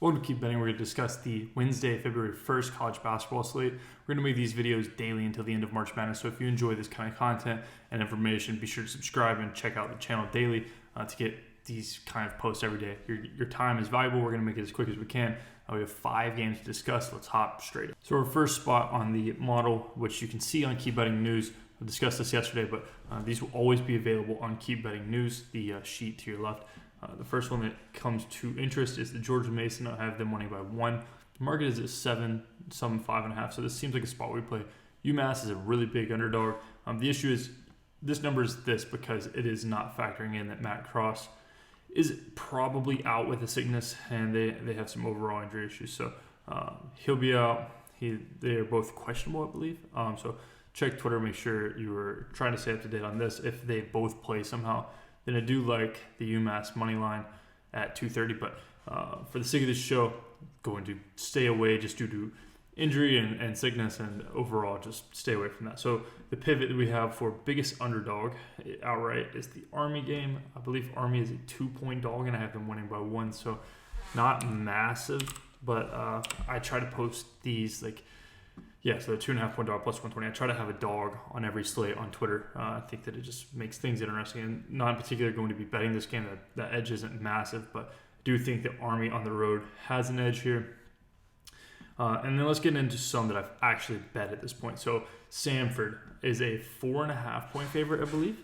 Welcome to Keep Betting. We're going to discuss the Wednesday, February 1st college basketball slate. We're going to make these videos daily until the end of March Madness. So if you enjoy this kind of content and information, be sure to subscribe and check out the channel daily to get these kind of posts every day. Your time is valuable. We're going to make it as quick as we can. We have 5 games to discuss. Let's hop straight in. So our first spot on the model, which you can see on Keep Betting News. I discussed this yesterday, but these will always be available on Keep Betting News, the sheet to your left. The first one that comes to interest is the Georgia Mason. I have them winning by 1. The market is at 7, some 5.5. So this seems like a spot where we play. UMass is a really big underdog. The issue is this number is this because it is not factoring in that Matt Cross is probably out with a sickness and they have some overall injury issues. So he'll be out. They are both questionable, I believe. So check Twitter, make sure you were trying to stay up to date on this. If they both play somehow, then I do like the UMass money line at 230, but for the sake of this show, going to stay away just due to injury and sickness, and overall just stay away from that. So the pivot that we have for biggest underdog outright is the Army game. I believe Army is a 2-point dog, and I have them winning by 1, so not massive, but I try to post these so the 2.5-point dog plus 120. I try to have a dog on every slate on Twitter. I think that it just makes things interesting, and not in particular going to be betting this game. That edge isn't massive, but I do think the Army on the road has an edge here. And then let's get into some that I've actually bet at this point. So Samford is a 4.5-point favorite, I believe.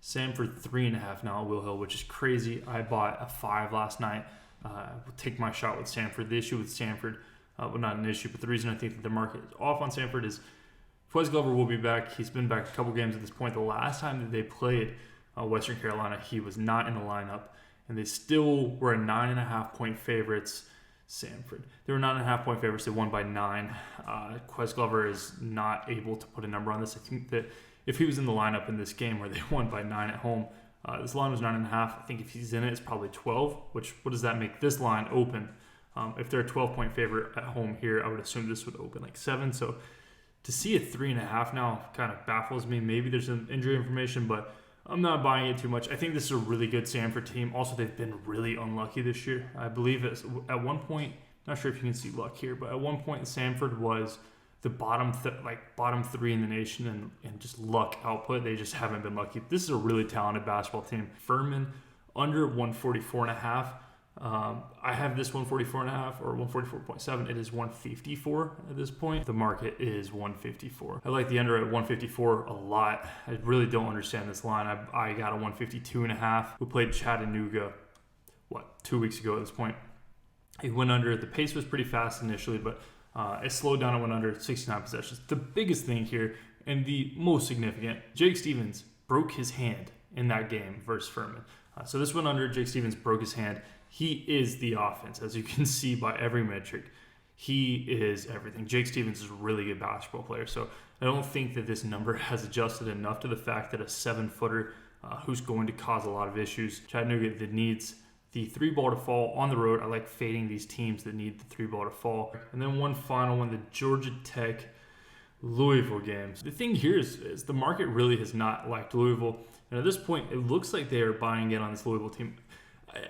Samford 3.5 now at Will Hill, which is crazy. I bought a 5 last night. We'll take my shot with Samford. The issue with Samford, well, not an issue, but the reason I think that the market is off on Samford is Wes Glover will be back. He's been back a couple games at this point. The last time that they played Western Carolina, he was not in the lineup, and they still were a 9.5-point favorites. Samford. They were 9.5-point favorites. They won by 9. Wes Glover is not able to put a number on this. I think that if he was in the lineup in this game where they won by 9 at home, this line was 9.5. I think if he's in it, it's probably 12. What does that make this line open? If they're a 12-point favorite at home here, I would assume this would open like 7. So to see a 3.5 now kind of baffles me. Maybe there's some injury information, but I'm not buying it too much. I think this is a really good Samford team. Also, they've been really unlucky this year. I believe at one point, not sure if you can see luck here, but at one point Samford was the bottom 3 in the nation and just luck output. They just haven't been lucky. This is a really talented basketball team. Furman under 144.5. I have this 144.5 or 144.7. It is 154 at this point. The market is 154. I like the under at 154 a lot. I really don't understand this line. I got a 152.5. We played Chattanooga, 2 weeks ago at this point. It went under. The pace was pretty fast initially, but it slowed down and went under 69 possessions. The biggest thing here and the most significant, Jake Stevens broke his hand in that game versus Furman. So this went under. Jake Stevens broke his hand. He is the offense, as you can see by every metric. He is everything. Jake Stevens is a really good basketball player. So I don't think that this number has adjusted enough to the fact that a 7-footer who's going to cause a lot of issues. Chattanooga that needs the 3-ball to fall on the road. I like fading these teams that need the 3-ball to fall. And then one final one, the Georgia Tech Louisville games. The thing here is the market really has not liked Louisville. And at this point, it looks like they are buying in on this Louisville team.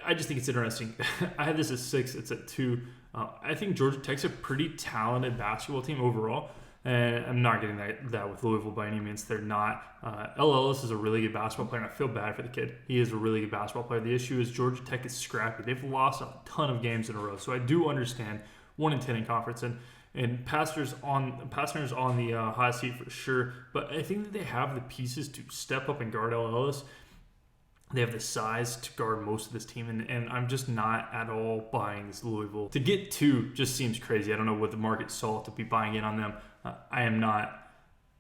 I just think it's interesting. I had this at 6. It's at 2. I think Georgia Tech's a pretty talented basketball team overall. And I'm not getting that with Louisville by any means. They're not. L. Ellis is a really good basketball player, and I feel bad for the kid. He is a really good basketball player. The issue is Georgia Tech is scrappy. They've lost a ton of games in a row. So I do understand 1-10 in conference. And Pastner's on the hot seat for sure. But I think that they have the pieces to step up and guard L. Ellis. They have the size to guard most of this team, and I'm just not at all buying this Louisville. To get 2 just seems crazy. I don't know what the market saw to be buying in on them. I am not.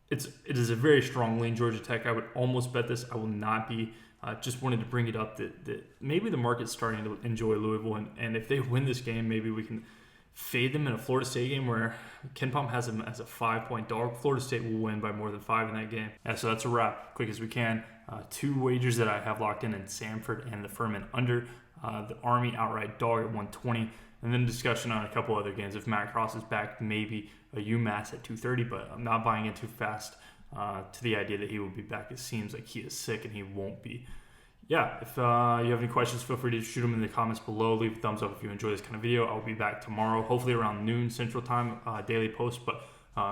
It is a very strong lean, Georgia Tech. I would almost bet this. I will not be. Just wanted to bring it up that maybe the market's starting to enjoy Louisville, and if they win this game, maybe we can fade them in a Florida State game where KenPom has them as a 5-point dog. Florida State will win by more than 5 in that game. So that's a wrap. Quick as we can. 2 wagers that I have locked in Samford and the Furman under. The Army outright dog at 120. And then discussion on a couple other games. If Matt Cross is back, maybe a UMass at 230, but I'm not buying it too fast to the idea that he will be back. It seems like he is sick and he won't be. yeah, if you have any questions, feel free to shoot them in the comments below. Leave a thumbs up if you enjoy this kind of video. I'll be back tomorrow, hopefully around noon Central Time, daily post, but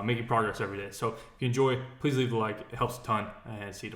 making progress every day. So if you enjoy, please leave a like. It helps a ton, and see you tomorrow.